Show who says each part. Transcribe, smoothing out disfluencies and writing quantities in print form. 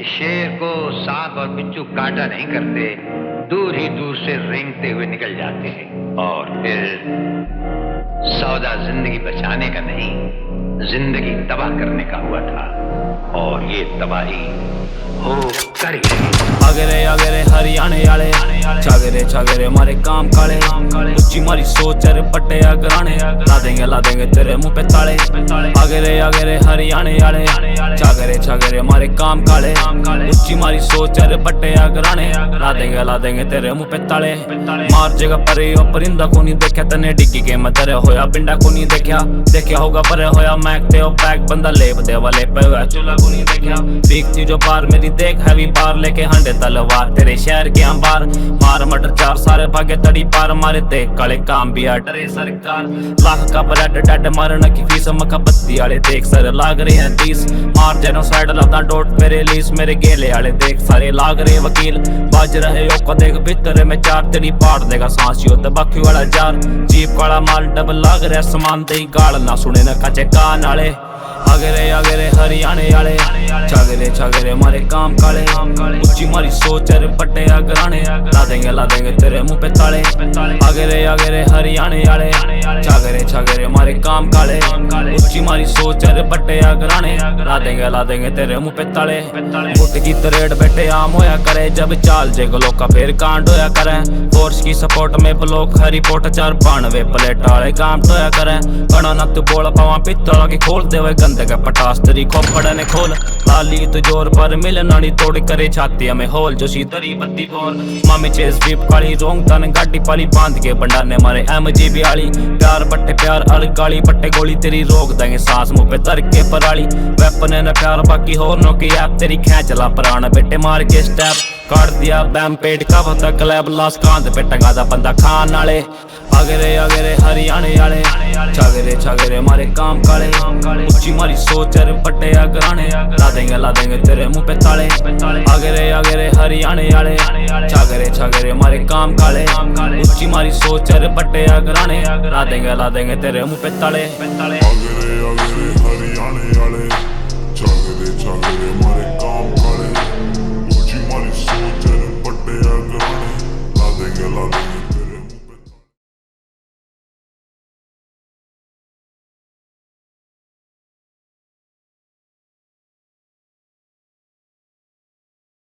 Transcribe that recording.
Speaker 1: शेर को सांप और बिच्छू काटा नहीं करते, दूर ही दूर से रेंगते हुए निकल जाते हैं। और फिर सौदा जिंदगी बचाने का नहीं, जिंदगी तबाह करने का हुआ था, और ये तबाही हो कर ही रही।
Speaker 2: अगरे अगरे हरियाणे आले छागरे छागरे मारे काम काले, उच्ची मारी सोच अरे पट्टे अगराने, ला देंगे तेरे मुंह पे ताले। अगरे अगरे हरियाणे आले छागरे छागरे मारे काम काले, उच्ची मारी सोच अरे पट्टे अगराने, ला देंगे तेरे मुंह पे ताले। मार जगह परे ओ परिंदा को नहीं देखा तने, डिग्गी के मैं तेरे होया पिंडा को नहीं देखा होगा परे होया मैकते ओ पैक बंदा लेप दे वाले पे हुआ चूल्हा को नहीं देखा। दिखती जो पार मेरी देख हैवी पार लेके हंडे तलवार तेरे शहर के अंबार, मार मटर चार सारे भागे तड़ी पार मारे देख काले काम भी डरे सरकार। लाख का ब्रेड डेड मारने की फीस मक्का बत्ती आले देख सर लाग रहे हैं 30, मार जेनोसाइड लता डोट पे रिलीज मेरे गेले आले देख सारे लाग रहे वकील। बाज रहे यो को देख भीतर में चार तेरी पाड़ देगा सांस यो तबाखी वाला जार, जीप वाला माल डबल लाग रहा समान दे गाल ना सुने न कचे कान आले। अगरे अगरे हरियाणे आले छागरे छागरे मारे काम काले, उच्ची मारी सोच अरे पट्टे अगराने, ला देंगे तेरे मुंह पे ताले। अगरे अगरे हरियाणे आले छागरे छागरे मारे काम काले, उच्ची मारी सोच अरे पट्टे अगराने, ला देंगे तेरे मुंह पे ताले। उठ की तरेड़ बैठे आम होया करे, जब चाल जे गलो का फिर कांड होया करे। फोर्स की सपोर्ट में ब्लॉक हरी पोट 492 प्लेट आले काम टोया करे। बना ना तू बोल पावा पित्तल की खोल देवे गंदे का पटास तेरी खोपड़ ने खोल। लाली तो जोर पर मिल नानी तोड़ करे छाती हमें होल, जो सीतरी बत्ती बोल। मामी चेस बीप काली रोंग तन गाड़ी पाली बांध के बंडाने मारे MGB आली। प्यार बट्टे प्यार अलग गाली पट्टे गोली तेरी रोक देंगे सांस मुंह पे तर के पराली। वेपन ने प्यार बाकी होरनों की ऐप तेरी खैंचला पराना बेटे मार के स्टेप काट दिया बैम पेट का पता क्लैब लास कांध पे टंगा दा बंदा खान आले। अगरे अगरे हरियाणे आले छागरे छागरे मारे काम काले, उच्ची मारी सोच अरे पट्टे अगराने, ला देंगे तेरे मुंह पे ताले। अगरे अगरे हरियाणे आले छागरे छागरे मारे काम काले, उच्ची मारी सोच अरे पट्टे अगराने, ला देंगे तेरे मुंह पे ताले।
Speaker 3: अगरे अगरे हरियाणे आले